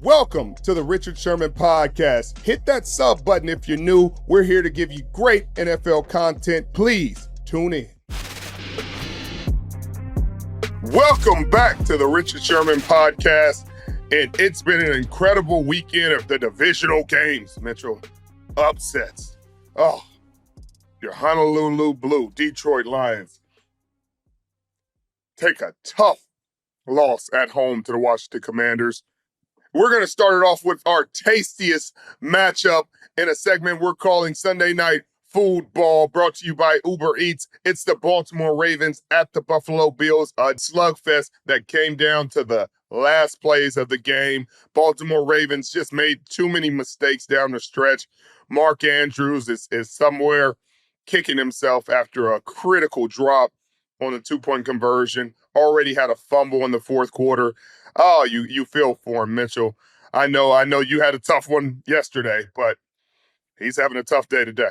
Welcome to the Richard Sherman Podcast. Hit that sub button if you're new. We're here to give you great NFL content. Please tune in. Welcome back to the Richard Sherman Podcast. And it's been an incredible weekend of the divisional games, Mitchell. Upsets. Oh, your Honolulu Blue, Detroit Lions take a tough loss at home to the Washington Commanders. We're going to start it off with our tastiest matchup in a segment we're calling Sunday Night Football, brought to you by Uber Eats. It's the Baltimore Ravens at the Buffalo Bills, a slugfest that came down to the last plays of the game. Baltimore Ravens just made too many mistakes down the stretch. Mark Andrews is somewhere kicking himself after a critical drop on the two-point conversion. Already had a fumble in the fourth quarter. Oh, you feel for him, Mitchell. I know you had a tough one yesterday, but he's having a tough day today.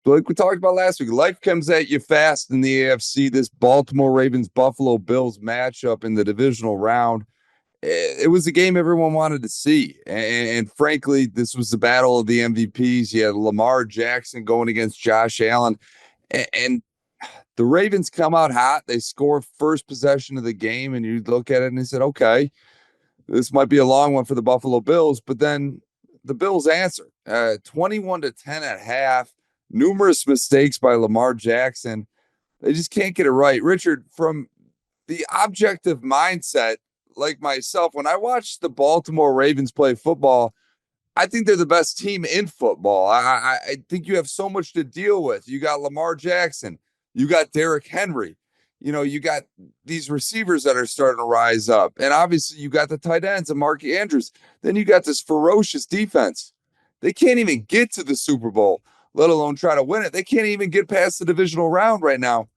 Like we talked about last week, life comes at you fast in the AFC. This Baltimore Ravens-Buffalo Bills matchup in the divisional round, it was a game everyone wanted to see. And frankly, this was the battle of the MVPs. You had Lamar Jackson going against Josh Allen. And the Ravens come out hot. They score first possession of the game, and you look at it and you said, okay, this might be a long one for the Buffalo Bills. But then the Bills answer 21-10 at half. Numerous mistakes by Lamar Jackson. They just can't get it right. Richard, from the objective mindset, like myself, when I watch the Baltimore Ravens play football, I think they're the best team in football. I think you have so much to deal with. You got Lamar Jackson. You got Derrick Henry. You got these receivers that are starting to rise up. And obviously you got the tight ends and Mark Andrews. Then you got this ferocious defense. They can't even get to the Super Bowl, let alone try to win it. They can't even get past the divisional round right now.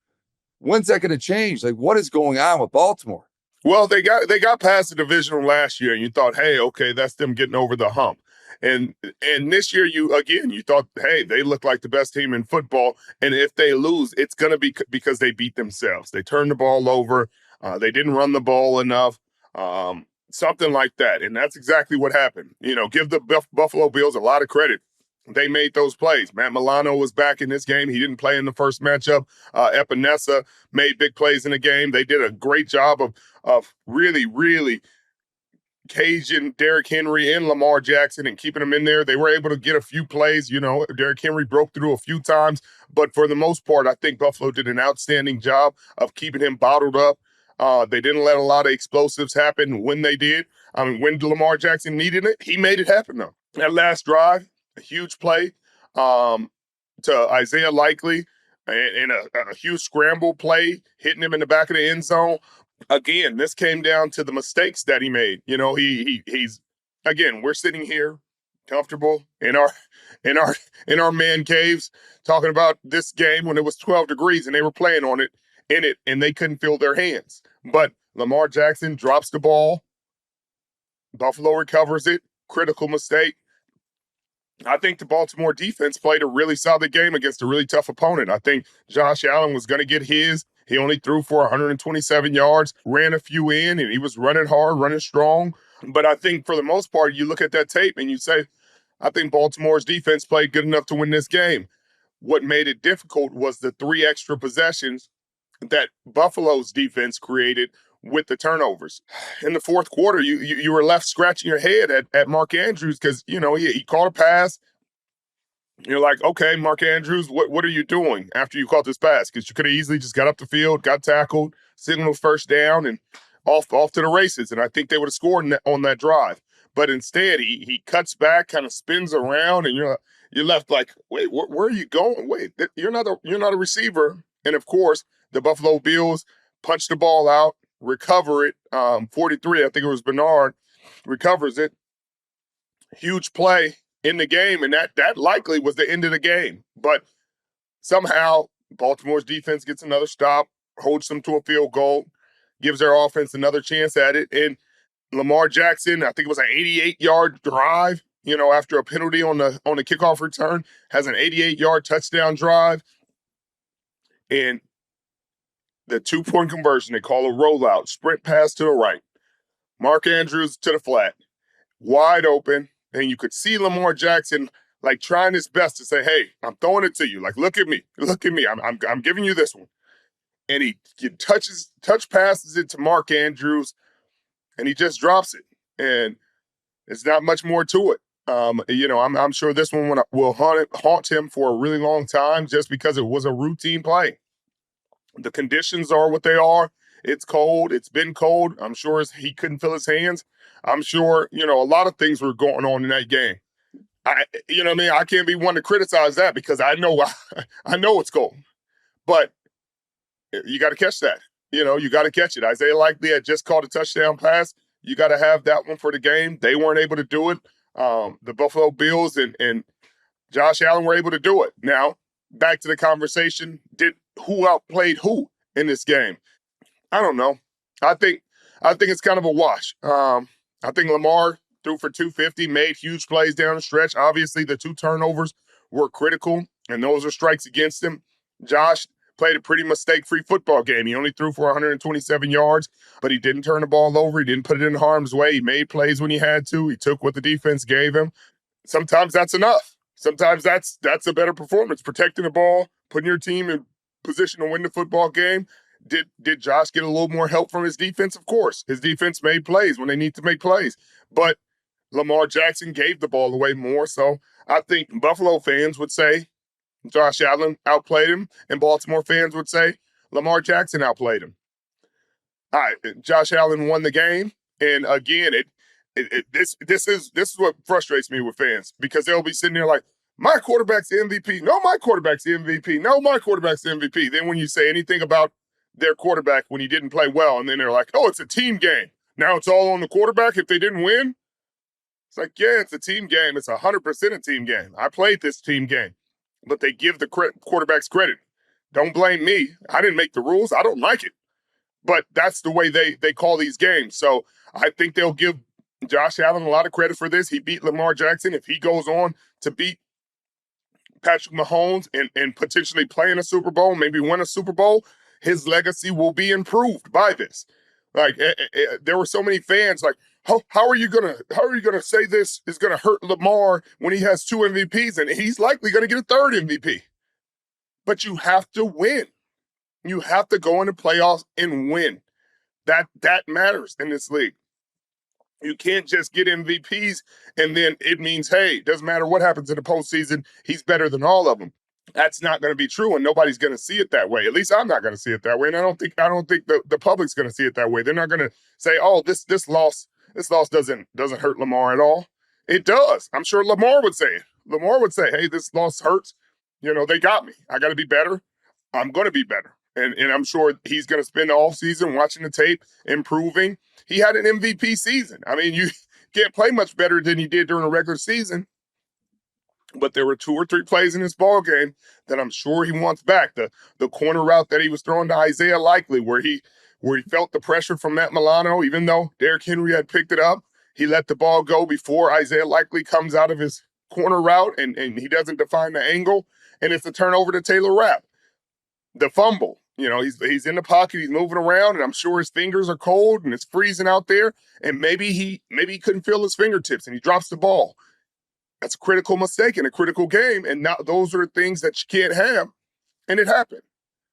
When's that going to change? Like, what is going on with Baltimore? Well, they got past the divisional last year, and you thought, hey, okay, that's them getting over the hump. And this year, you thought, hey, they look like the best team in football. And if they lose, it's going to be because they beat themselves. They turned the ball over. They didn't run the ball enough. Something like that. And that's exactly what happened. Give the Buffalo Bills a lot of credit. They made those plays. Matt Milano was back in this game. He didn't play in the first matchup. Epinesa made big plays in the game. They did a great job of really, really caging Derrick Henry and Lamar Jackson and keeping them in there. They were able to get a few plays. Derrick Henry broke through a few times. But for the most part, I think Buffalo did an outstanding job of keeping him bottled up. They didn't let a lot of explosives happen when they did. When Lamar Jackson needed it, he made it happen, though. That last drive, a huge play to Isaiah Likely and a huge scramble play, hitting him in the back of the end zone. Again, this came down to the mistakes that he made. He's again, we're sitting here comfortable in our man caves talking about this game when it was 12 degrees and they were playing in it and they couldn't feel their hands. But Lamar Jackson drops the ball. Buffalo recovers it. Critical mistake. I think the Baltimore defense played a really solid game against a really tough opponent. I think Josh Allen was going to get his. He only threw for 127 yards, ran a few in, and he was running hard, running strong. But I think for the most part, you look at that tape and you say, I think Baltimore's defense played good enough to win this game. What made it difficult was the 3 extra possessions that Buffalo's defense created with the turnovers. In the fourth quarter, you were left scratching your head at Mark Andrews because, he caught a pass. You're like, okay, Mark Andrews, what are you doing after you caught this pass? Because you could have easily just got up the field, got tackled, signaled first down, and off to the races. And I think they would have scored on that drive. But instead, he cuts back, kind of spins around, and you're left like, wait, where are you going? Wait, you're not a receiver. And of course, the Buffalo Bills punch the ball out, recover it. 43, I think it was Bernard, recovers it. Huge play in the game, and that likely was the end of the game. But somehow Baltimore's defense gets another stop, holds them to a field goal, gives their offense another chance at it. And Lamar Jackson, I think it was an 88-yard drive, after a penalty on the kickoff return, has an 88-yard touchdown drive. And the 2-point conversion, they call a rollout, sprint pass to the right. Mark Andrews to the flat. wide open, and you could see Lamar Jackson like trying his best to say, "Hey, I'm throwing it to you. Like, look at me, look at me. I'm giving you this one." And he touch passes it to Mark Andrews, and he just drops it. And it's not much more to it. I'm sure this one will haunt him for a really long time just because it was a routine play. The conditions are what they are. It's cold. It's been cold. I'm sure he couldn't feel his hands. I'm sure, a lot of things were going on in that game. You know what I mean? I can't be one to criticize that because I know I know it's cold. But you got to catch that. You got to catch it. Isaiah Likely had just caught a touchdown pass. You got to have that one for the game. They weren't able to do it. The Buffalo Bills and Josh Allen were able to do it. Now, back to the conversation, who outplayed who in this game? I don't know. I think it's kind of a wash. I think Lamar threw for 250, made huge plays down the stretch. Obviously, the 2 turnovers were critical, and those are strikes against him. Josh played a pretty mistake-free football game. He only threw for 127 yards, but he didn't turn the ball over. He didn't put it in harm's way. He made plays when he had to. He took what the defense gave him. Sometimes that's enough. Sometimes that's a better performance. Protecting the ball, putting your team in position to win the football game. Did Josh get a little more help from his defense? Of course. His defense made plays when they need to make plays. But Lamar Jackson gave the ball away more. So I think Buffalo fans would say Josh Allen outplayed him, and Baltimore fans would say Lamar Jackson outplayed him. All right, Josh Allen won the game, and again, this is what frustrates me with fans because they'll be sitting there like, my quarterback's the MVP. No, my quarterback's the MVP. No, my quarterback's the MVP. Then when you say anything about their quarterback when he didn't play well, and then they're like, oh, it's a team game. Now it's all on the quarterback if they didn't win. It's like, yeah, it's a team game. It's 100% a team game. I played this team game. But they give the quarterbacks credit. Don't blame me. I didn't make the rules. I don't like it. But that's the way they call these games. So I think they'll give Josh Allen a lot of credit for this. He beat Lamar Jackson. If he goes on to beat Patrick Mahomes and potentially play in a Super Bowl, maybe win a Super Bowl, his legacy will be improved by this. Like there were so many fans like, how are you gonna say this is gonna hurt Lamar when he has 2 MVPs and he's likely gonna get a 3rd MVP? But you have to win. You have to go into playoffs and win. That matters in this league. You can't just get MVPs and then it means, hey, doesn't matter what happens in the postseason, he's better than all of them. That's not going to be true, and nobody's going to see it that way. At least I'm not going to see it that way, and I don't think the public's going to see it that way. They're not going to say, "Oh, this loss doesn't hurt Lamar at all." It does. I'm sure Lamar would say it. Lamar would say, "Hey, this loss hurts. They got me. I got to be better. I'm going to be better." And I'm sure he's going to spend the offseason watching the tape, improving. He had an MVP season. I mean, you can't play much better than he did during a regular season. But there were 2 or 3 plays in this ball game that I'm sure he wants back. The corner route that he was throwing to Isaiah Likely, where he felt the pressure from Matt Milano, even though Derrick Henry had picked it up, he let the ball go before Isaiah Likely comes out of his corner route and he doesn't define the angle, and it's a turnover to Taylor Rapp. The fumble, he's in the pocket, he's moving around, and I'm sure his fingers are cold and it's freezing out there, and maybe he couldn't feel his fingertips and he drops the ball. That's a critical mistake in a critical game, and now those are things that you can't have, and it happened.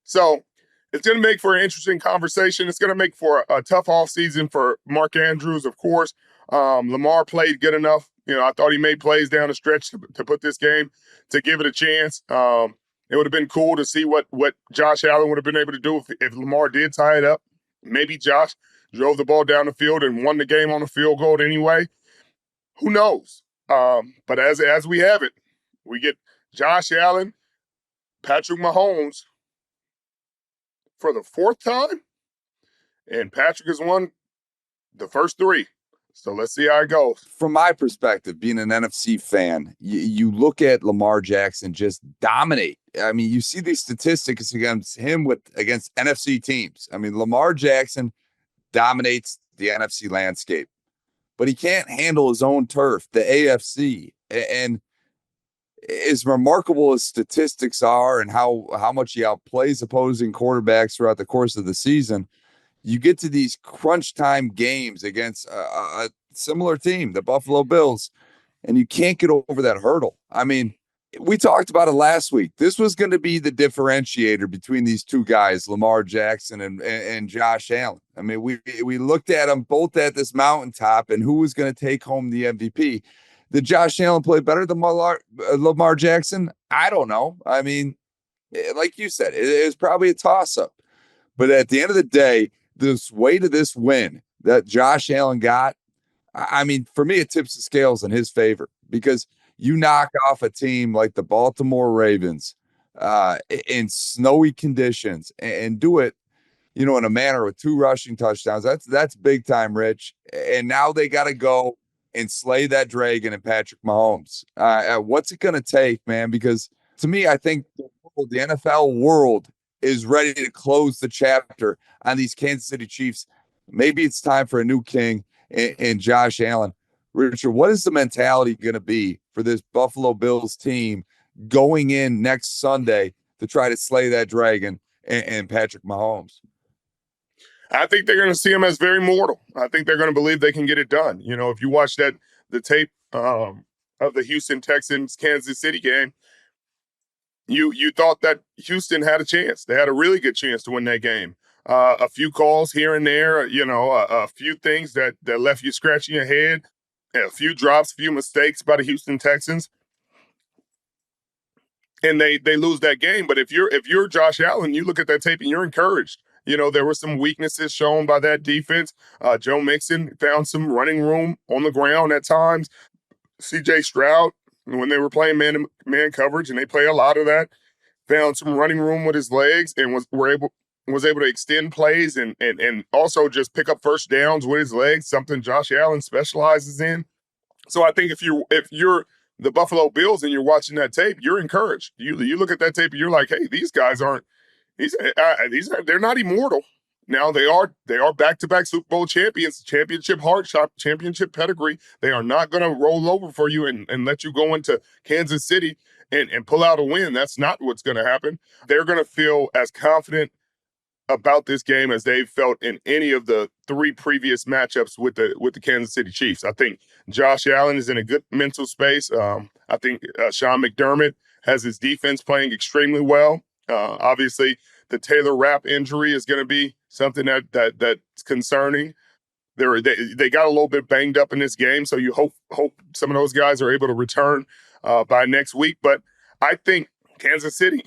So it's going to make for an interesting conversation. It's going to make for a tough offseason for Mark Andrews, of course. Lamar played good enough. I thought he made plays down the stretch to put this game, to give it a chance. It would have been cool to see what Josh Allen would have been able to do if Lamar did tie it up. Maybe Josh drove the ball down the field and won the game on a field goal anyway. Who knows? But as we have it, we get Josh Allen, Patrick Mahomes for the 4th time, and Patrick has won the first 3. So let's see how it goes. From my perspective, being an NFC fan, you look at Lamar Jackson just dominate. I mean, you see these statistics against him against NFC teams. I mean, Lamar Jackson dominates the NFC landscape, but he can't handle his own turf, the AFC. And as remarkable as statistics are and how much he outplays opposing quarterbacks throughout the course of the season, you get to these crunch time games against a similar team, the Buffalo Bills, and you can't get over that hurdle. I mean, we talked about it last week. This was going to be the differentiator between these two guys, Lamar Jackson and Josh Allen. I mean, we looked at them both at this mountaintop and who was going to take home the MVP. Did Josh Allen play better than Lamar Jackson? I don't know. I mean, like you said, it was probably a toss-up. But at the end of the day, this weight of this win that Josh Allen got, I mean, for me, it tips the scales in his favor because you knock off a team like the Baltimore Ravens in snowy conditions and do it, in a manner with 2 rushing touchdowns. That's big time, Rich. And now they got to go and slay that dragon and Patrick Mahomes. What's it going to take, man? Because to me, I think the NFL world is ready to close the chapter on these Kansas City Chiefs. Maybe it's time for a new king and Josh Allen. Richard, what is the mentality going to be for this Buffalo Bills team going in next Sunday to try to slay that dragon and Patrick Mahomes? I think they're going to see him as very mortal. I think they're going to believe they can get it done. If you watch the tape of the Houston Texans Kansas City game, you thought that Houston had a chance. They had a really good chance to win that game. A few calls here and there, a few things that left you scratching your head, a few drops, a few mistakes by the Houston Texans, and they lose that game. But if you're Josh Allen, you look at that tape and you're encouraged. There were some weaknesses shown by that defense. Joe Mixon found some running room on the ground at times. C.J. Stroud, when they were playing man coverage, and they play a lot of that, found some running room with his legs and was able to extend plays and also just pick up first downs with his legs, something Josh Allen specializes in. So I think if you're the Buffalo Bills and you're watching that tape, you're encouraged. You look at that tape and you're like, hey, these guys they're not immortal. Now they are back-to-back Super Bowl champions, championship hardship, championship pedigree. They are not going to roll over for you and let you go into Kansas City and pull out a win. That's not what's going to happen. They're going to feel as confident about this game as they've felt in any of the 3 previous matchups with the Kansas City Chiefs. I think Josh Allen is in a good mental space. I think Sean McDermott has his defense playing extremely well. Obviously, the Taylor Rapp injury is going to be something that's concerning. They got a little bit banged up in this game, so you hope some of those guys are able to return by next week. But I think Kansas City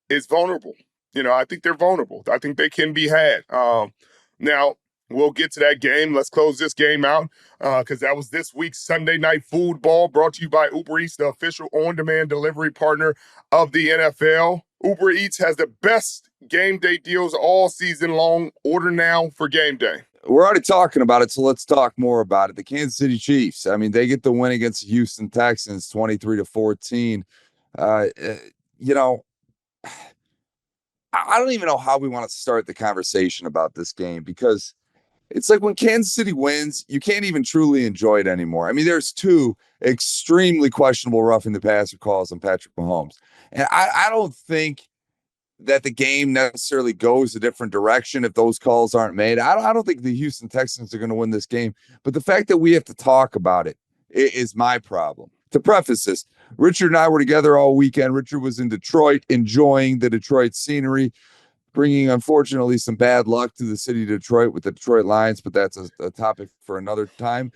is vulnerable. I think they're vulnerable. I think they can be had. Now, we'll get to that game. Let's close this game out because that was this week's Sunday Night Football, brought to you by Uber Eats, the official on-demand delivery partner of the NFL. Uber Eats has the best game day deals all season long. Order now for game day. We're already talking about it, so let's talk more about it. The Kansas City Chiefs, I mean, they get the win against the Houston Texans, 23-14. I don't even know how we want to start the conversation about this game because it's like when Kansas City wins, you can't even truly enjoy it anymore. I mean, there's 2 extremely questionable roughing the passer calls on Patrick Mahomes. And I don't think that the game necessarily goes a different direction if those calls aren't made. I don't think the Houston Texans are going to win this game. But the fact that we have to talk about it is my problem. To preface this, Richard and I were together all weekend. Richard was in Detroit enjoying the Detroit scenery, bringing, unfortunately, some bad luck to the city of Detroit with the Detroit Lions, but that's a topic for another time.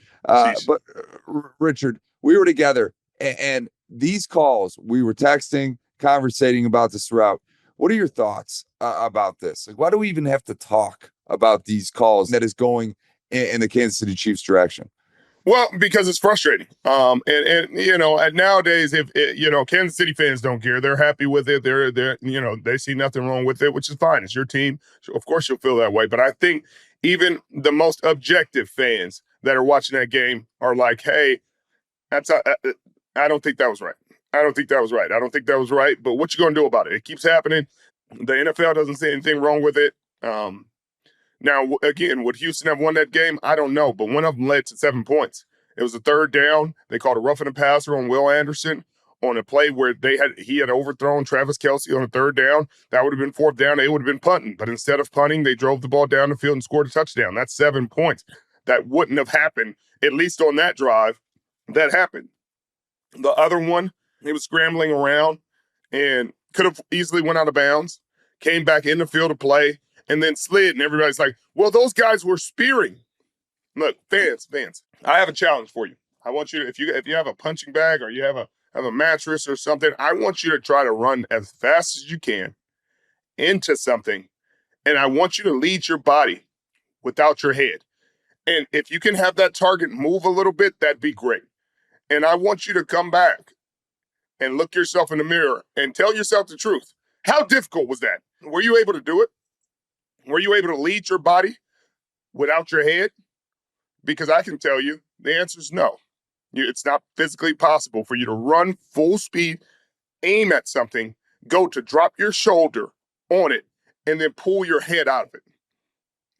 Richard, we were together, and these calls, we were texting, conversating about this throughout. What are your thoughts about this? Like, why do we even have to talk about these calls that is going in the Kansas City Chiefs direction? Well, because it's frustrating. And nowadays, if Kansas City fans don't care, they're happy with it. They see nothing wrong with it, which is fine. It's your team. Of course, you'll feel that way. But I think even the most objective fans that are watching that game are like, "Hey, I don't think that was right. I don't think that was right. I don't think that was right." But what you gonna do about it? It keeps happening. The NFL doesn't say anything wrong with it. Now, again, would Houston have won that game? I don't know, but one of them led to 7 points. It was a third down. They called a roughing the passer on Will Anderson on a play where he had overthrown Travis Kelce on a third down. That would have been 4th down. They would have been punting. But instead of punting, they drove the ball down the field and scored a touchdown. That's 7 points. that wouldn't have happened, at least on that drive, that happened. The other one, he was scrambling around and could have easily went out of bounds, came back in the field of play, and then slid. And everybody's like, well, those guys were spearing. Look, fans, I have a challenge for you. I want you to, if you have a punching bag or you have a mattress or something, I want you to try to run as fast as you can into something, and I want you to lead your body without your head. And if you can have that target move a little bit, that'd be great. And I want you to come back and look yourself in the mirror and tell yourself the truth. How difficult was that? Were you able to do it? Were you able to lead your body without your head? Because I can tell you the answer is no. It's not physically possible for you to run full speed, aim at something, go to drop your shoulder on it, and then pull your head out of it.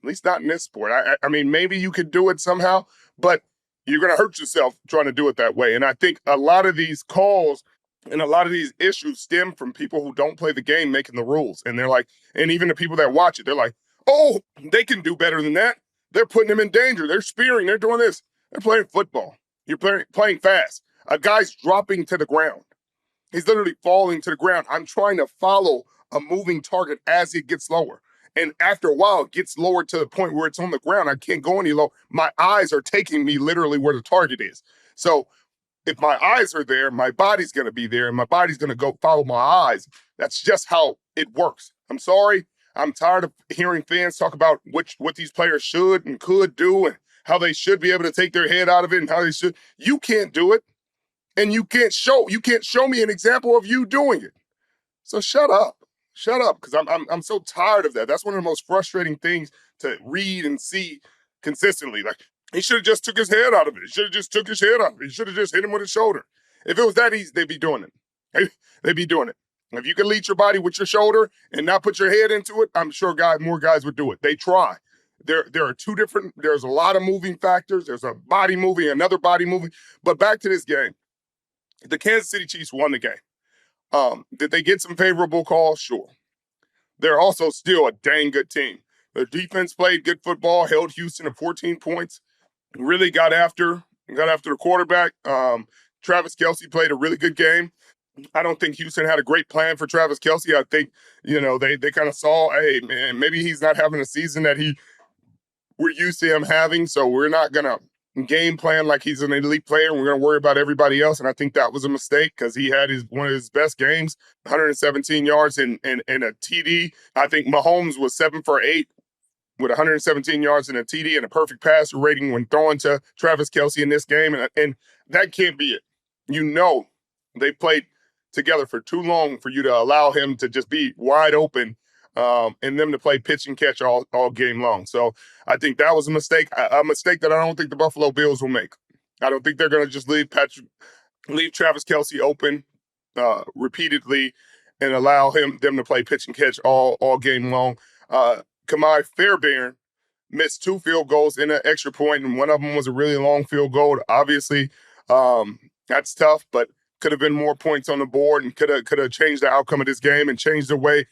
At least not in this sport. I mean, maybe you could do it somehow, but you're going to hurt yourself trying to do it that way. And I think a lot of these calls and a lot of these issues stem from people who don't play the game making the rules. And they're like, and even the people that watch it, they're like, oh, they can do better than that. They're putting them in danger. They're spearing. They're doing this. They're playing football. You're playing fast. A guy's dropping to the ground. He's literally falling to the ground. I'm trying to follow a moving target as it gets lower. And after a while, it gets lower to the point where it's on the ground. I can't go any lower. My eyes are taking me literally where the target is. So if my eyes are there, my body's going to be there, and my body's going to go follow my eyes. That's just how it works. I'm sorry. I'm tired of hearing fans talk about what these players should and could do and how they should be able to take their head out of it and how they should. You can't do it, and you can't show me an example of you doing it. So shut up, because I'm so tired of that. That's one of the most frustrating things to read and see consistently. Like, he should have just took his head out of it. He should have just took his head out of it. He should have just hit him with his shoulder. If it was that easy, they'd be doing it. They'd be doing it. If you can lead your body with your shoulder and not put your head into it, I'm sure more guys would do it. They try. There are two different, there's a lot of moving factors. There's a body moving, another body moving. But back to this game. The Kansas City Chiefs won the game. Did they get some favorable calls? Sure. They're also still a dang good team. Their defense played good football, held Houston to 14 points, really got after the quarterback. Travis Kelce played a really good game. I don't think Houston had a great plan for Travis Kelce. I think, they kind of saw, hey, man, maybe he's not having a season that we're used to him having, so we're not going to game plan like he's an elite player and we're going to worry about everybody else. And I think that was a mistake because he had one of his best games, 117 yards and a TD. I think Mahomes was 7 for 8 with 117 yards and a TD and a perfect passer rating when throwing to Travis Kelce in this game. And that can't be it. They played together for too long for you to allow him to just be wide open and them to play pitch and catch all game long. So I think that was a mistake that I don't think the Buffalo Bills will make. I don't think they're going to just leave Travis Kelce open repeatedly and allow them to play pitch and catch all game long. Kamai Fairbairn missed 2 field goals in an extra point, and one of them was a really long field goal. Obviously, that's tough, but could have been more points on the board and could have changed the outcome of this game and changed the way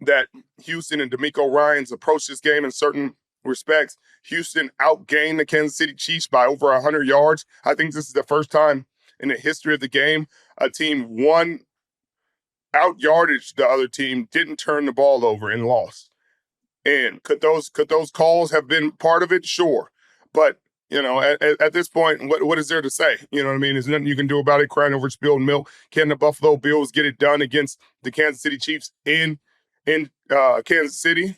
that Houston and DeMeco Ryans approached this game in certain respects. Houston outgained the Kansas City Chiefs by over 100 yards. I think this is the first time in the history of the game a team won out yardage the other team, didn't turn the ball over and lost. And could those calls have been part of it? Sure. But at this point, what is there to say? You know what I mean? There's nothing you can do about it. Crying over spilled milk. Can the Buffalo Bills get it done against the Kansas City Chiefs in Kansas City?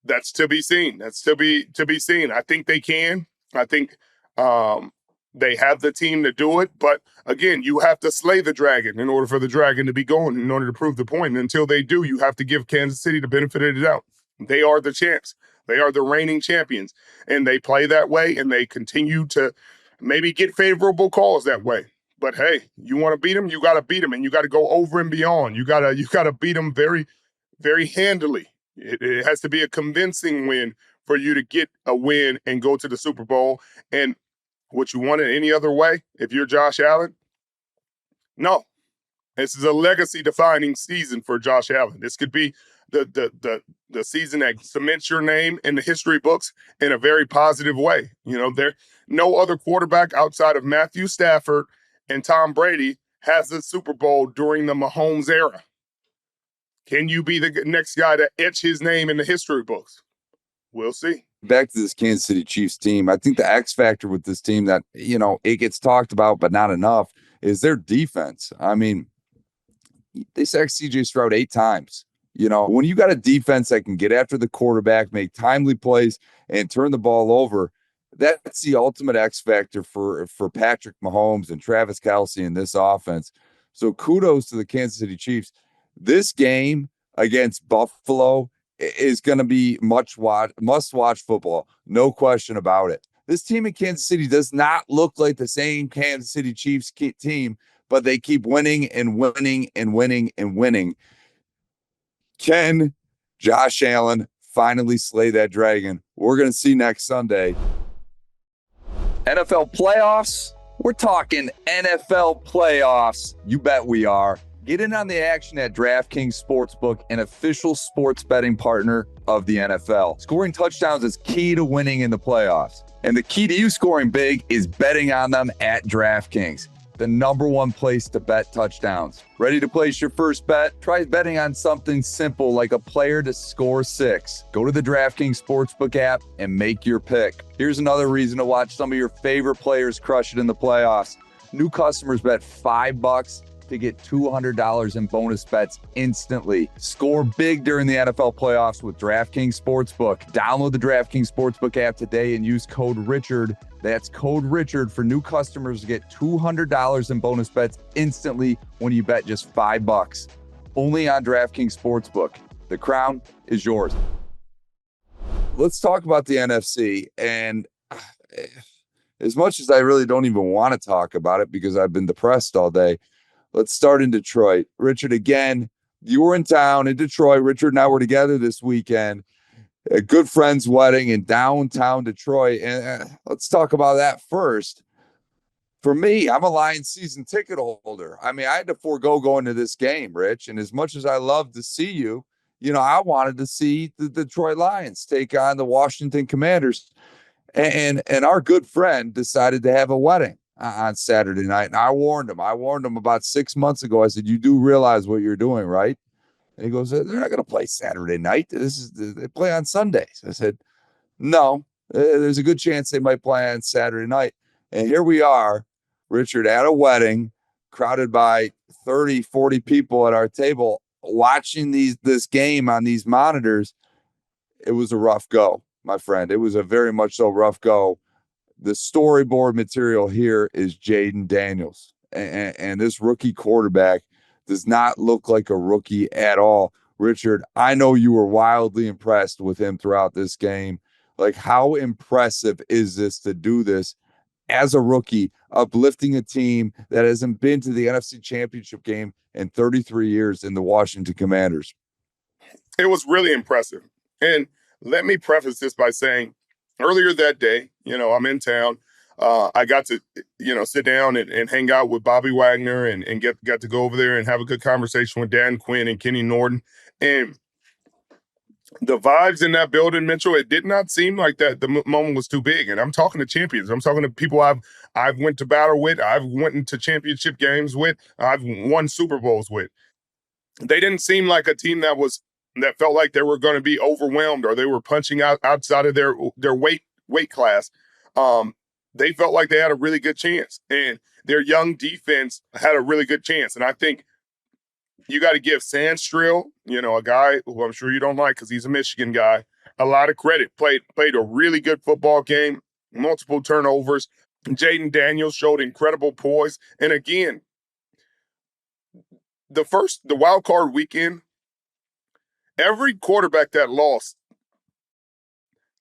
That's to be seen. That's to be seen. I think they can. I think they have the team to do it. But again, you have to slay the dragon in order for the dragon to be going, in order to prove the point. And until they do, you have to give Kansas City the benefit of the doubt. They are the champs. They are the reigning champions, and they play that way, and they continue to maybe get favorable calls that way. But hey, you want to beat them, you got to beat them, and you got to go over and beyond. You got to beat them very, very handily. It has to be a convincing win for you to get a win and go to the Super Bowl. And would you want it any other way if you're Josh Allen? No. This is a legacy-defining season for Josh Allen. This could be the season that cements your name in the history books in a very positive way. There no other quarterback outside of Matthew Stafford and Tom Brady has the Super Bowl during the Mahomes era. Can you be the next guy to etch his name in the history books? We'll see. Back to this Kansas City Chiefs team, I think the X factor with this team that, it gets talked about, but not enough, is their defense. I mean, they sacked CJ Stroud 8 times. When you got a defense that can get after the quarterback, make timely plays, and turn the ball over, that's the ultimate X factor for Patrick Mahomes and Travis Kelce in this offense. So kudos to the Kansas City Chiefs. This game against Buffalo is going to be must-watch football. No question about it. This team in Kansas City does not look like the same Kansas City Chiefs team, but they keep winning and winning and winning and winning. Can Josh Allen finally slay that dragon? We're going to see next Sunday. NFL playoffs? We're talking NFL playoffs. You bet we are. Get in on the action at DraftKings Sportsbook, an official sports betting partner of the NFL. Scoring touchdowns is key to winning in the playoffs. And the key to you scoring big is betting on them at DraftKings, the #1 place to bet touchdowns. Ready to place your first bet? Try betting on something simple like a player to score 6. Go to the DraftKings Sportsbook app and make your pick. Here's another reason to watch some of your favorite players crush it in the playoffs. New customers bet $5 to get $200 in bonus bets instantly. Score big during the NFL playoffs with DraftKings Sportsbook. Download the DraftKings Sportsbook app today and use code Richard. That's code Richard for new customers to get $200 in bonus bets instantly when you bet just $5. Only on DraftKings Sportsbook. The crown is yours. Let's talk about the NFC. And as much as I really don't even want to talk about it because I've been depressed all day, let's start in Detroit. Richard, again, you were in town in Detroit. Richard and I were together this weekend. A good friend's wedding in downtown Detroit. And let's talk about that first. For me, I'm a Lions season ticket holder. I mean, I had to forego going to this game, Rich. And as much as I love to see you, I wanted to see the Detroit Lions take on the Washington Commanders. And our good friend decided to have a wedding on Saturday night. And I warned him about 6 months ago. I said, you do realize what you're doing, right? And he goes, they're not going to play Saturday night. They play on Sundays. I said, no, there's a good chance they might play on Saturday night. And here we are, Richard, at a wedding, crowded by 30, 40 people at our table, watching this game on these monitors. It was a rough go, my friend. It was a very much so rough go. The storyboard material here is Jayden Daniels. And this rookie quarterback does not look like a rookie at all. Richard, I know you were wildly impressed with him throughout this game. Like, how impressive is this to do this as a rookie, uplifting a team that hasn't been to the NFC Championship game in 33 years in the Washington Commanders? It was really impressive. And let me preface this by saying, earlier that day, I'm in town. I got to, sit down and hang out with Bobby Wagner and got to go over there and have a good conversation with Dan Quinn and Kenny Norton. And the vibes in that building, Mitchell, it did not seem like that the moment was too big. And I'm talking to champions. I'm talking to people I've went to battle with. I've went into championship games with. I've won Super Bowls with. They didn't seem like a team that felt like they were going to be overwhelmed or they were punching outside of their weight class. They felt like they had a really good chance, and their young defense had a really good chance. And I think you got to give Sandstrill, a guy who I'm sure you don't like because he's a Michigan guy, a lot of credit. Played a really good football game, multiple turnovers. Jayden Daniels showed incredible poise. And again, the wild card weekend, every quarterback that lost,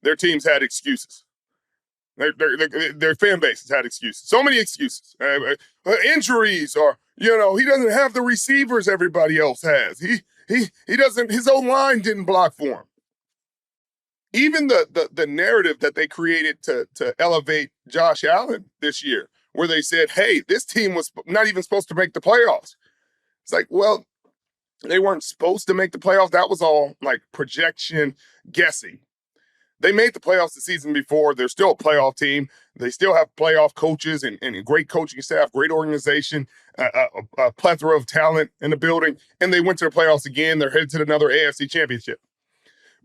their teams had excuses. Their fan bases had excuses. So many excuses. Injuries, or he doesn't have the receivers everybody else has. He doesn't. His own line didn't block for him. Even the narrative that they created to elevate Josh Allen this year, where they said, "Hey, this team was not even supposed to make the playoffs." It's like, well, They weren't supposed to make the playoffs. That was all like projection guessing. They made the playoffs the season before. They're still a playoff team. They still have playoff coaches and a great coaching staff, great organization, a plethora of talent in the building. And they went to the playoffs again. They're headed to another AFC championship.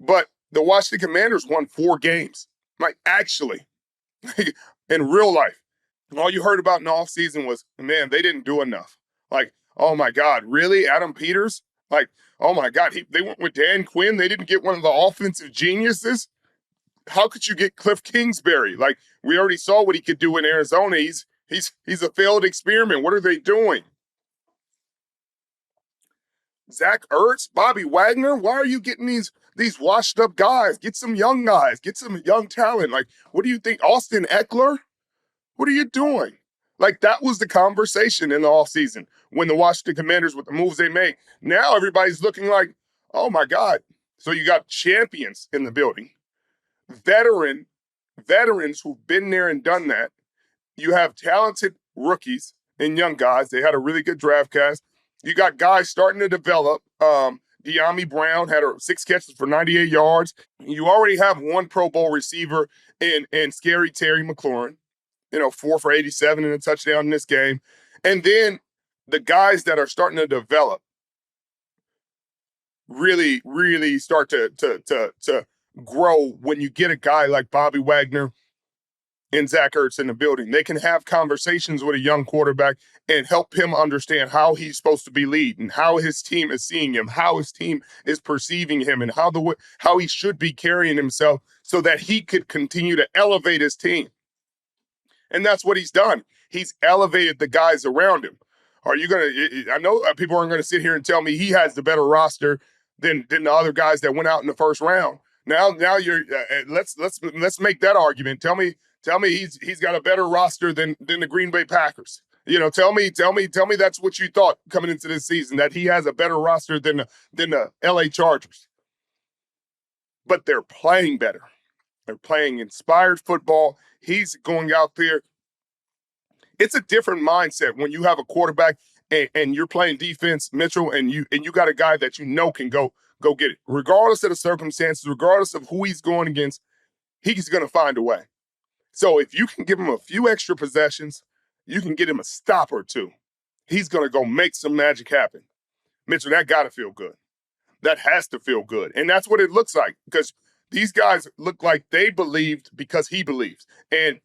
But the Washington Commanders won 4 games. Like, actually, in real life. All you heard about in the offseason was, man, they didn't do enough. Like, oh my God, really? Adam Peters? Like, oh my God, they went with Dan Quinn. They didn't get one of the offensive geniuses. How could you get Cliff Kingsbury? Like, we already saw what he could do in Arizona. He's a failed experiment. What are they doing? Zach Ertz, Bobby Wagner. Why are you getting these washed up guys? Get some young guys. Get some young talent. Like, what do you think? Austin Eckler? What are you doing? Like, that was the conversation in the offseason when the Washington Commanders, with the moves they made. Now everybody's looking like, oh my God. So you got champions in the building, veterans who've been there and done that. You have talented rookies and young guys. They had a really good draft cast. You got guys starting to develop. De'Ami Brown had 6 catches for 98 yards. You already have one Pro Bowl receiver in Scary Terry McLaurin. 4 for 87 and a touchdown in this game. And then the guys that are starting to develop really, really start to grow when you get a guy like Bobby Wagner and Zach Ertz in the building. They can have conversations with a young quarterback and help him understand how he's supposed to be leading, how his team is seeing him, how his team is perceiving him, and how he should be carrying himself so that he could continue to elevate his team. And that's what he's done. He's elevated the guys around him. Are you going to – I know people aren't going to sit here and tell me he has the better roster than the other guys that went out in the first round. Now you're let's make that argument. Tell me he's got a better roster than the Green Bay Packers. Tell me that's what you thought coming into this season, that he has a better roster than the LA Chargers. But they're playing better. They're playing inspired football. He's going out there. It's a different mindset when you have a quarterback and you're playing defense, Mitchell, and you got a guy that can go get it. Regardless of the circumstances, regardless of who he's going against, he's going to find a way. So if you can give him a few extra possessions, you can get him a stop or two. He's going to go make some magic happen. Mitchell, that got to feel good. That has to feel good. And that's what it looks like, because these guys look like they believed because he believes. And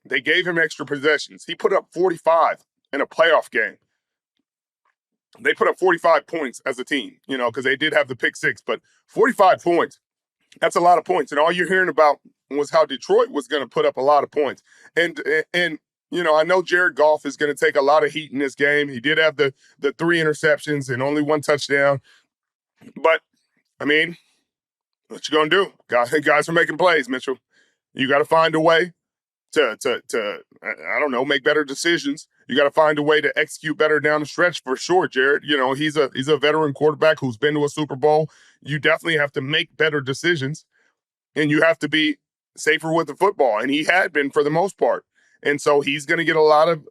they gave him extra possessions. He put up 45 in a playoff game. They put up 45 points as a team, because they did have the pick 6, but 45 points, that's a lot of points. And all you're hearing about was how Detroit was going to put up a lot of points. And I know Jared Goff is going to take a lot of heat in this game. He did have the 3 interceptions and only 1 touchdown. But, I mean, what you gonna do? Guys are making plays, Mitchell. You got to find a way to I don't know, make better decisions. You got to find a way to execute better down the stretch for sure, Jared. He's a veteran quarterback who's been to a Super Bowl. You definitely have to make better decisions, and you have to be safer with the football. And he had been for the most part. And so he's going to get a lot of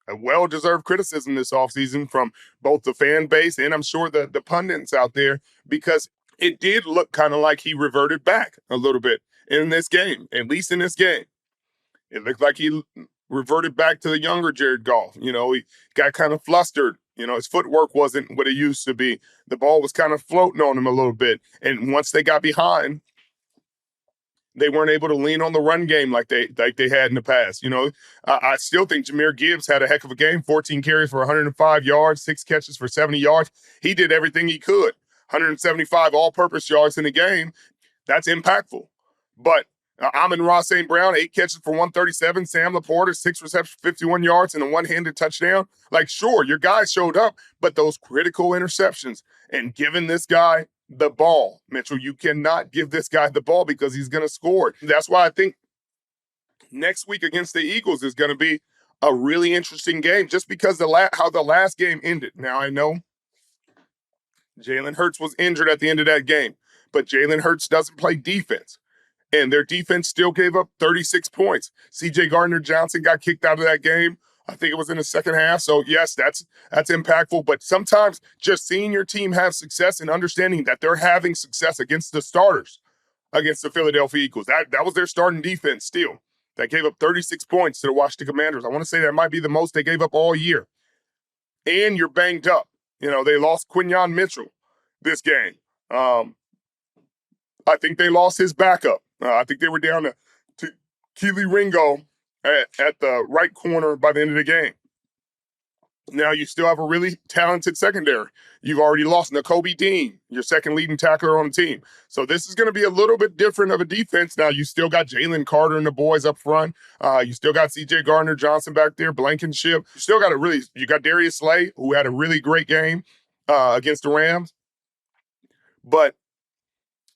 well-deserved criticism this offseason from both the fan base and I'm sure the pundits out there, because it did look kind of like he reverted back a little bit in this game, at least in this game. It looked like he reverted back to the younger Jared Goff. He got kind of flustered. His footwork wasn't what it used to be. The ball was kind of floating on him a little bit. And once they got behind, they weren't able to lean on the run game like they had in the past. I still think Jahmyr Gibbs had a heck of a game, 14 carries for 105 yards, 6 catches for 70 yards. He did everything he could, 175 all-purpose yards in the game. That's impactful. But Amon-Ra St. Brown, 8 catches for 137. Sam Laporta, 6 receptions for 51 yards and a one-handed touchdown. Like, sure, your guys showed up, but those critical interceptions and giving this guy the ball, Mitchell, you cannot give this guy the ball because he's going to score. That's why I think next week against the Eagles is going to be a really interesting game, just because how the last game ended. Now, I know Jalen Hurts was injured at the end of that game, but Jalen Hurts doesn't play defense. And their defense still gave up 36 points. C.J. Gardner-Johnson got kicked out of that game. I think it was in the second half. So yes, that's impactful. But sometimes just seeing your team have success and understanding that they're having success against the starters, against the Philadelphia Eagles. That was their starting defense still. That gave up 36 points to the Washington Commanders. I want to say that might be the most they gave up all year. And you're banged up. They lost Quinyon Mitchell this game. I think they lost his backup. I think they were down to Keely Ringo at the right corner by the end of the game. Now you still have a really talented secondary. You've already lost Nakobe Dean, your second leading tackler on the team. So this is going to be a little bit different of a defense. Now you still got Jalen Carter and the boys up front. You still got C.J. Gardner-Johnson back there, Blankenship. You still got you got Darius Slay, who had a really great game against the Rams. But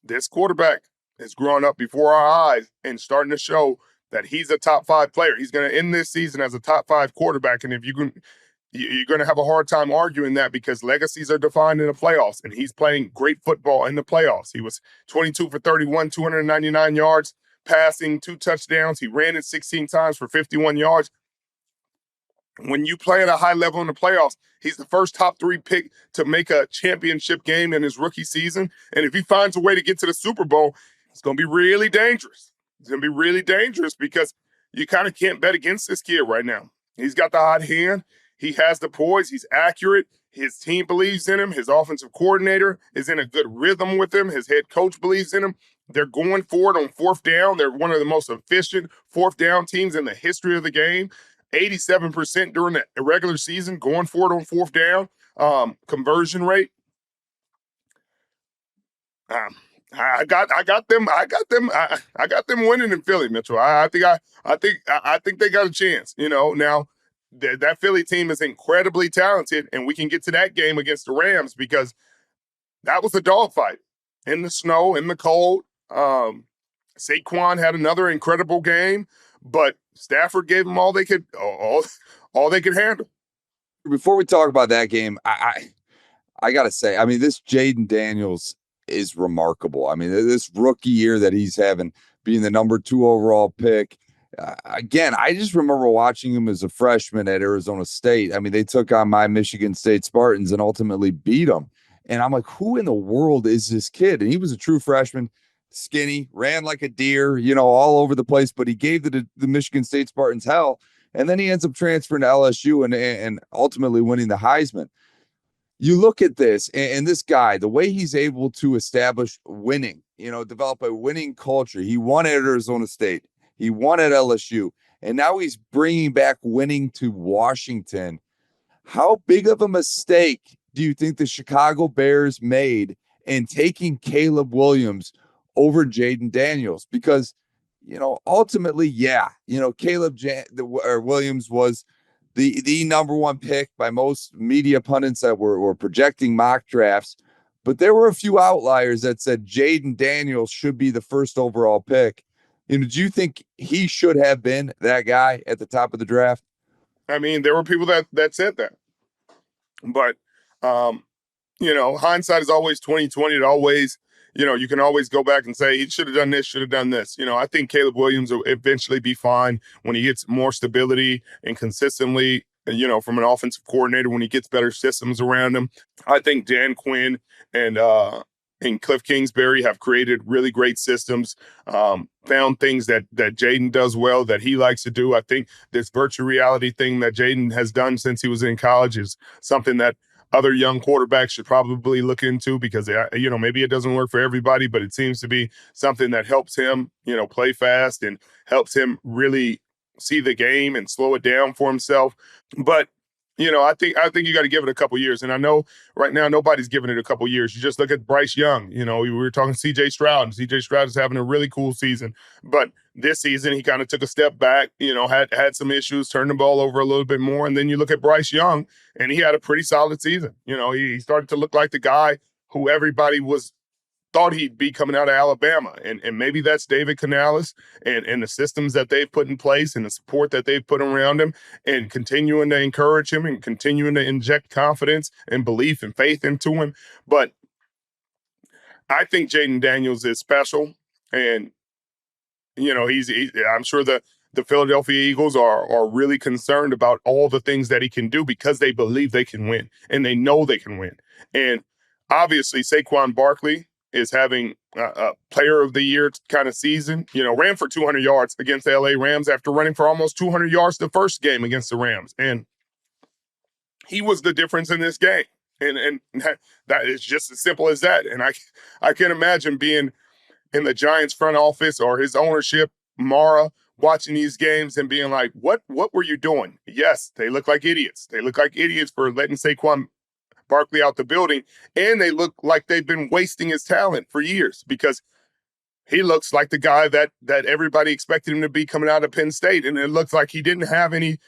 this quarterback is growing up before our eyes and starting to show that he's a top 5 player. He's going to end this season as a top 5 quarterback. And if you're going to have a hard time arguing that because legacies are defined in the playoffs, and he's playing great football in the playoffs. He was 22 for 31, 299 yards, passing, 2 touchdowns. He ran it 16 times for 51 yards. When you play at a high level in the playoffs, he's the first top 3 pick to make a championship game in his rookie season. And if he finds a way to get to the Super Bowl, it's going to be really dangerous. It's going to be really dangerous because you kind of can't bet against this kid right now. He's got the hot hand. He has the poise. He's accurate. His team believes in him. His offensive coordinator is in a good rhythm with him. His head coach believes in him. They're going for it on 4th down. They're one of the most efficient 4th down teams in the history of the game. 87% during the regular season, going for it on 4th down. Conversion rate. I got them winning in Philly, Mitchell. I think they got a chance. Now that Philly team is incredibly talented, and we can get to that game against the Rams because that was a dogfight in the snow, in the cold. Saquon had another incredible game, but Stafford gave them all they could handle. Before we talk about that game, I gotta say, I mean, this Jayden Daniels is remarkable. I mean, this rookie year that he's having, being the number 2 overall pick. Again, I just remember watching him as a freshman at Arizona State. I mean, they took on my Michigan State Spartans and ultimately beat them. And I'm like, who in the world is this kid? And he was a true freshman, skinny, ran like a deer, all over the place, but he gave the Michigan State Spartans hell. And then he ends up transferring to LSU and ultimately winning the Heisman. You look at this and this guy, the way he's able to establish winning, develop a winning culture. He won at Arizona State. He won at LSU. And now he's bringing back winning to Washington. How big of a mistake do you think the Chicago Bears made in taking Caleb Williams over Jayden Daniels? Because, ultimately, Caleb Williams was the number 1 pick by most media pundits that were projecting mock drafts. But there were a few outliers that said Jayden Daniels should be the first overall pick. Do you think he should have been that guy at the top of the draft? I mean, there were people that said that. But, hindsight is always 20/20. It always, you can always go back and say he should have done this, should have done this. I think Caleb Williams will eventually be fine when he gets more stability and consistently, from an offensive coordinator, when he gets better systems around him. I think Dan Quinn and Cliff Kingsbury have created really great systems, found things that Jayden does well that he likes to do. I think this virtual reality thing that Jayden has done since he was in college is something that other young quarterbacks should probably look into because, maybe it doesn't work for everybody, but it seems to be something that helps him, play fast and helps him really see the game and slow it down for himself. But I think you got to give it a couple years. And I know right now nobody's giving it a couple years. You just look at Bryce Young. We were talking C.J. Stroud, and C.J. Stroud is having a really cool season. But this season he kind of took a step back, had some issues, turned the ball over a little bit more. And then you look at Bryce Young, and he had a pretty solid season. He started to look like the guy who everybody thought he'd be coming out of Alabama. And maybe that's David Canales and the systems that they've put in place and the support that they've put around him and continuing to encourage him and continuing to inject confidence and belief and faith into him. But I think Jayden Daniels is special. And, I'm sure the the Philadelphia Eagles are really concerned about all the things that he can do because they believe they can win and they know they can win. And obviously, Saquon Barkley is having a player of the year kind of season. Ran for 200 yards against the LA Rams after running for almost 200 yards the first game against the Rams. And he was the difference in this game. And that is just as simple as that. And I can imagine being in the Giants front office or his ownership, Mara, watching these games and being like, what were you doing? Yes, they look like idiots. They look like idiots for letting Saquon Barkley out the building, and they look like they've been wasting his talent for years because he looks like the guy that everybody expected him to be coming out of Penn State, and it looks like he didn't have any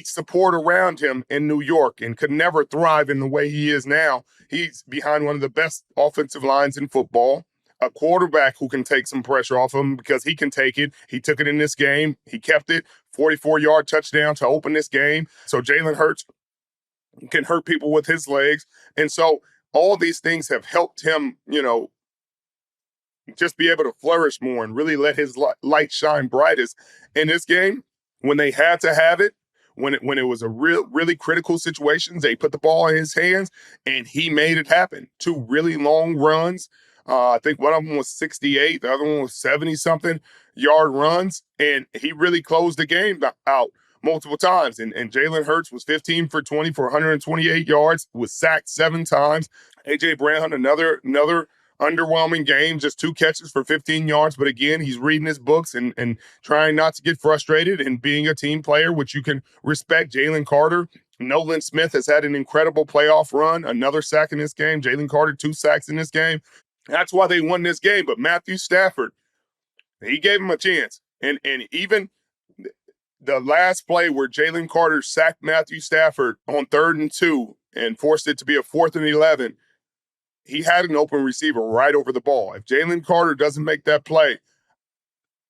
support around him in New York and could never thrive in the way he is now. He's behind one of the best offensive lines in football, a quarterback who can take some pressure off him because he can take it. He took it in this game. He kept it. 44-yard touchdown to open this game. So Jalen Hurts can hurt people with his legs. And so all these things have helped him, just be able to flourish more and really let his light shine brightest in this game. When they had to have it, when it was a really critical situation, they put the ball in his hands and he made it happen. 2 really long runs. I think one of them was 68, the other one was 70-something yard runs, and he really closed the game out multiple times. And Jalen Hurts was 15 for 20 for 128 yards, was sacked 7 times. A.J. Brown, another underwhelming game, just 2 catches for 15 yards. But again, he's reading his books and trying not to get frustrated and being a team player, which you can respect. Jalen Carter, Nolan Smith has had an incredible playoff run, another sack in this game. Jalen Carter, 2 sacks in this game. That's why they won this game. But Matthew Stafford, he gave him a chance. And even the last play where Jalen Carter sacked Matthew Stafford on 3rd and 2 and forced it to be a 4th and 11, he had an open receiver right over the ball. If Jalen Carter doesn't make that play,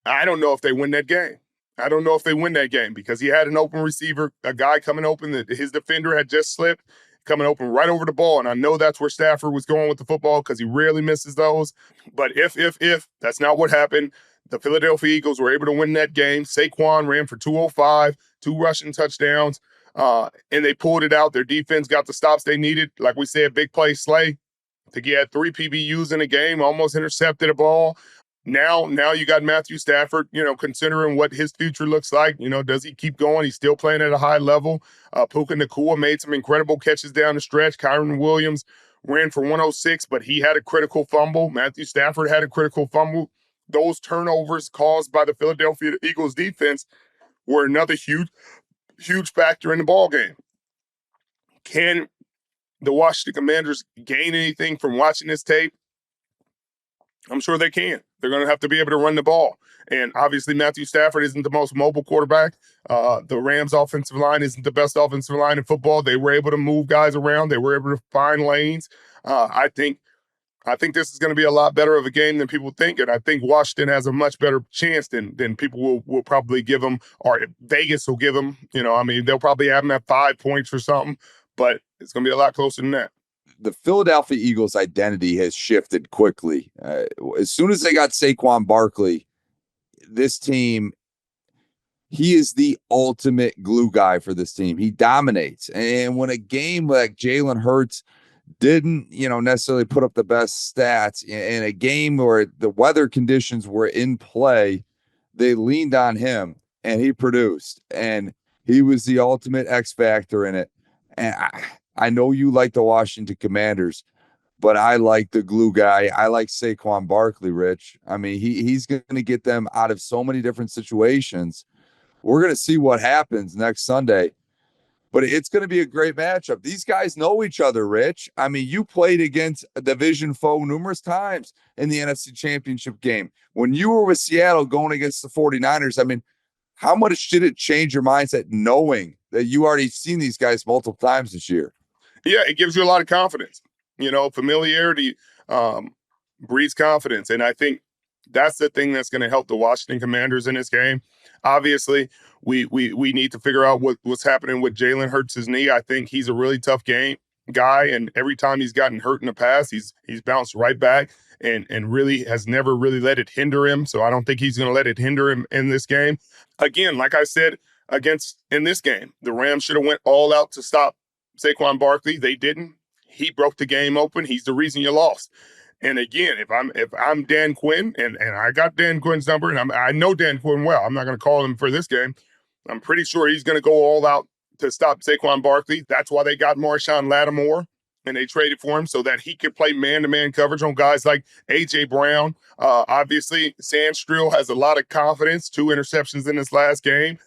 I don't know if they win that game. I don't know if they win that game because he had an open receiver, a guy coming open that his defender had just slipped, coming open right over the ball. And I know that's where Stafford was going with the football because he rarely misses those. But if that's not what happened, the Philadelphia Eagles were able to win that game. Saquon ran for 205, 2 rushing touchdowns, and they pulled it out. Their defense got the stops they needed. Like we said, big play Slay. I think he had 3 PBUs in a game, almost intercepted a ball. Now you got Matthew Stafford, considering what his future looks like. Does he keep going? He's still playing at a high level. Puka Nacua made some incredible catches down the stretch. Kyron Williams ran for 106, but he had a critical fumble. Matthew Stafford had a critical fumble. Those turnovers caused by the Philadelphia Eagles defense were another huge factor in the ball game. Can the Washington Commanders gain anything from watching this tape? I'm sure they can. They're going to have to be able to run the ball. And obviously, Matthew Stafford isn't the most mobile quarterback. The Rams' offensive line isn't the best offensive line in football. They were able to move guys around. They were able to find lanes. I think this is going to be a lot better of a game than people think. And I think Washington has a much better chance than people will probably give them, or Vegas will give them. They'll probably have them at 5 points or something. But it's going to be a lot closer than that. The Philadelphia Eagles' identity has shifted quickly. As soon as they got Saquon Barkley, this team, he is the ultimate glue guy for this team. He dominates. And when a game like Jalen Hurts didn't, necessarily put up the best stats in a game where the weather conditions were in play, they leaned on him and he produced. And he was the ultimate X factor in it. And I know you like the Washington Commanders, but I like the glue guy. I like Saquon Barkley, Rich. He's going to get them out of so many different situations. We're going to see what happens next Sunday, but it's going to be a great matchup. These guys know each other, Rich. You played against a division foe numerous times in the NFC Championship game. When you were with Seattle going against the 49ers, how much did it change your mindset knowing that you already seen these guys multiple times this year? Yeah, it gives you a lot of confidence. Familiarity breeds confidence. And I think that's the thing that's going to help the Washington Commanders in this game. Obviously, we need to figure out what's happening with Jalen Hurts' knee. I think he's a really tough game guy, and every time he's gotten hurt in the past, he's bounced right back and really has never really let it hinder him. So I don't think he's going to let it hinder him in this game. Again, like I said, in this game, the Rams should have went all out to stop Saquon Barkley. They didn't. He broke the game open. He's the reason you lost. And again, if I'm Dan Quinn, and I got Dan Quinn's number, and I know Dan Quinn well, I'm not going to call him for this game. I'm pretty sure he's going to go all out to stop Saquon Barkley. That's why they got Marshawn Lattimore, and they traded for him so that he could play man-to-man coverage on guys like A.J. Brown. Obviously, Sandstrill has a lot of confidence, 2 interceptions in this last game.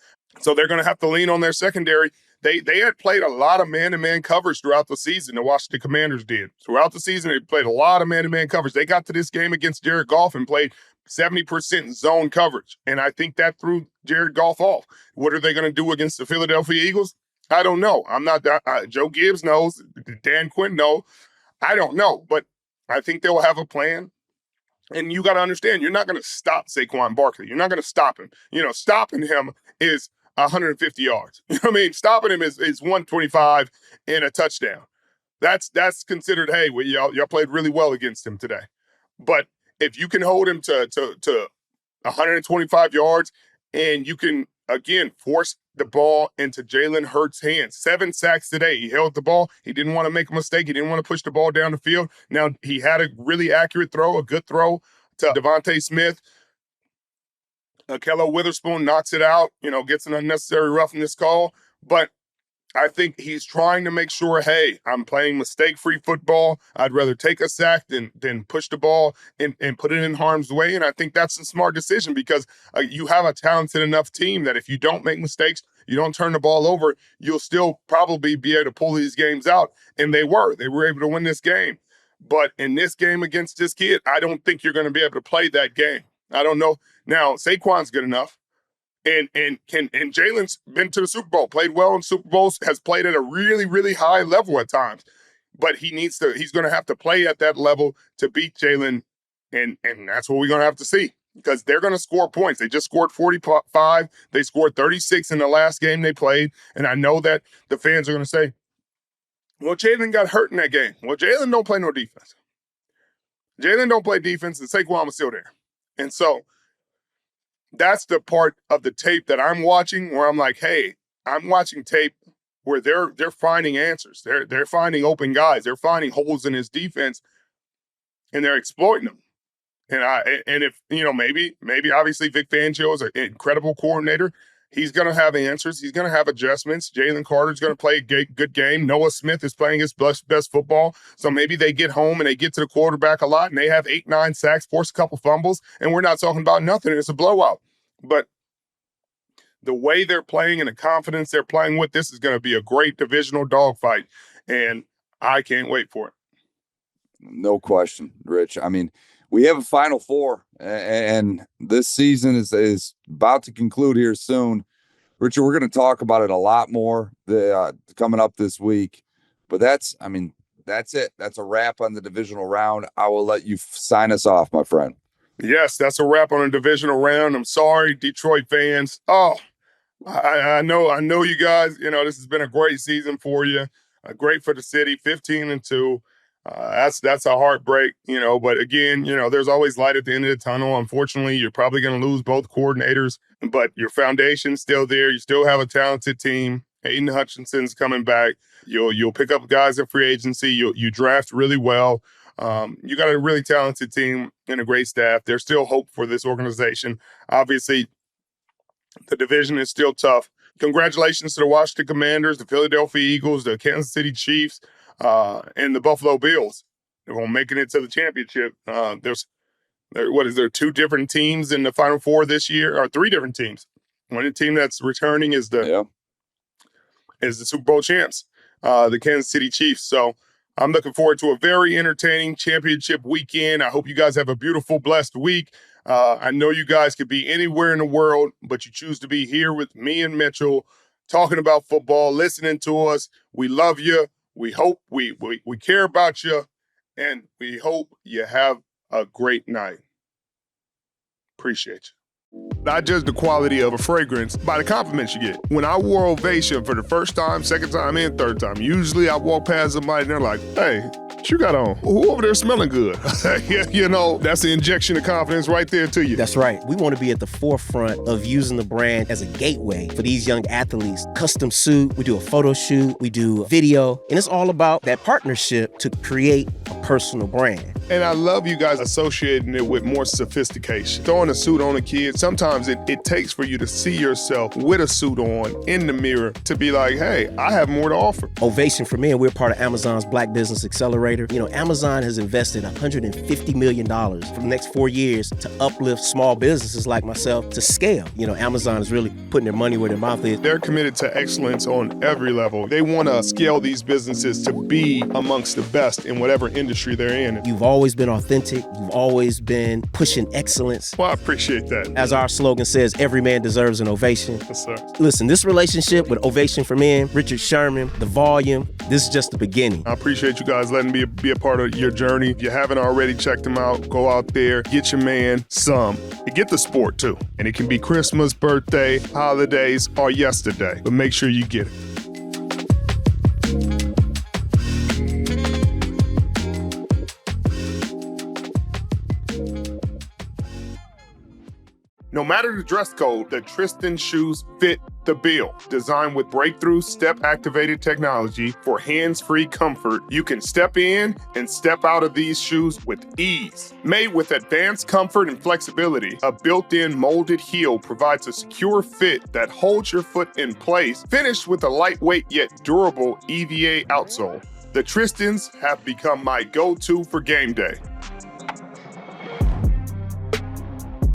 So they're going to have to lean on their secondary. They had played a lot of man-to-man coverage throughout the season. The Washington Commanders did. Throughout the season, they played a lot of man-to-man coverage. They got to this game against Jared Goff and played 70% zone coverage. And I think that threw Jared Goff off. What are they going to do against the Philadelphia Eagles? I don't know. I'm not Joe Gibbs knows. Dan Quinn knows. I don't know. But I think they'll have a plan. And you got to understand, you're not going to stop Saquon Barkley. You're not going to stop him. Stopping him is 150 yards. You know what I mean? Stopping him is 125 and a touchdown. That's considered, hey, well, y'all played really well against him today. But if you can hold him to 125 yards and you can, again, force the ball into Jalen Hurts' hands. 7 sacks today. He held the ball. He didn't want to make a mistake. He didn't want to push the ball down the field. Now, he had a really accurate throw, a good throw to Devontae Smith. Kello Witherspoon knocks it out, gets an unnecessary roughness call. But I think he's trying to make sure, hey, I'm playing mistake-free football. I'd rather take a sack than push the ball and put it in harm's way. And I think that's a smart decision because you have a talented enough team that if you don't make mistakes, you don't turn the ball over, you'll still probably be able to pull these games out. And they were able to win this game. But in this game against this kid, I don't think you're going to be able to play that game. I don't know. Now, Saquon's good enough. And Jalen's been to the Super Bowl, played well in Super Bowls, has played at a really, really high level at times. But he's going to have to play at that level to beat Jalen. And that's what we're going to have to see because they're going to score points. They just scored 45. They scored 36 in the last game they played. And I know that the fans are going to say, well, Jalen got hurt in that game. Well, Jalen don't play no defense. Jalen don't play defense, and Saquon was still there. And so that's the part of the tape that I'm watching where I'm like, hey, I'm watching tape where they're finding answers. They're finding open guys. They're finding holes in his defense, and they're exploiting them. And if maybe obviously Vic Fangio is an incredible coordinator. He's going to have answers. He's going to have adjustments. Jalen Carter's going to play a good game. Noah Smith is playing his best football. So maybe they get home and they get to the quarterback a lot and they have 8-9 sacks, force a couple fumbles, and we're not talking about nothing. It's a blowout. But the way they're playing and the confidence they're playing with, this is going to be a great divisional dogfight. And I can't wait for it. No question, Rich. I mean, we have a Final Four, and this season is about to conclude here soon. Richard, we're going to talk about it a lot more coming up this week. But that's it. That's a wrap on the divisional round. I will let you sign us off, my friend. Yes, that's a wrap on the divisional round. I'm sorry, Detroit fans. Oh, I know you guys, this has been a great season for you. Great for the city, 15-2. That's a heartbreak, but again, there's always light at the end of the tunnel. Unfortunately, you're probably going to lose both coordinators, but your foundation's still there. You still have a talented team. Aiden Hutchinson's coming back. You'll pick up guys in free agency. You draft really well. You got a really talented team and a great staff. There's still hope for this organization. Obviously, the division is still tough. Congratulations to the Washington Commanders, the Philadelphia Eagles, the Kansas City Chiefs, and the Buffalo Bills. They're making it to the championship. There 2 different teams in the Final Four this year, or 3 different teams. One team that's returning is the Super Bowl champs, the Kansas City Chiefs. So I'm looking forward to a very entertaining championship weekend. I hope you guys have a beautiful, blessed week. I know you guys could be anywhere in the world, but you choose to be here with me and Mitchell talking about football, listening to us. We love you. We hope we care about you, and we hope you have a great night. Appreciate you. I judge the quality of a fragrance by the compliments you get. When I wore Ovation for the first time, second time, and third time, usually I walk past somebody and they're like, hey, what you got on? Who over there smelling good? You know, that's the injection of confidence right there to you. That's right. We want to be at the forefront of using the brand as a gateway for these young athletes. Custom suit, we do a photo shoot, we do video, and it's all about that partnership to create a personal brand. And I love you guys associating it with more sophistication. Throwing a suit on a kid, sometimes it takes for you to see yourself with a suit on in the mirror to be like, hey, I have more to offer. Ovation for Men, we're part of Amazon's Black Business Accelerator. You know, Amazon has invested $150 million for the next 4 years to uplift small businesses like myself to scale. You know, Amazon is really putting their money where their mouth is. They're committed to excellence on every level. They want to scale these businesses to be amongst the best in whatever industry they're in. You've always been authentic. You've always been pushing excellence. Well, I appreciate that. As our slogan says, every man deserves an ovation. Yes, sir. Listen, this relationship with Ovation for Men, Richard Sherman, the volume, this is just the beginning. I appreciate you guys letting me be a part of your journey. If you haven't already checked them out, go out there, get your man some. And get the sport too. And it can be Christmas, birthday, holidays, or yesterday. But make sure you get it. No matter the dress code, the Tristan shoes fit the bill. Designed with breakthrough step-activated technology for hands-free comfort, you can step in and step out of these shoes with ease. Made with advanced comfort and flexibility, a built-in molded heel provides a secure fit that holds your foot in place, finished with a lightweight yet durable EVA outsole. The Tristans have become my go-to for game day.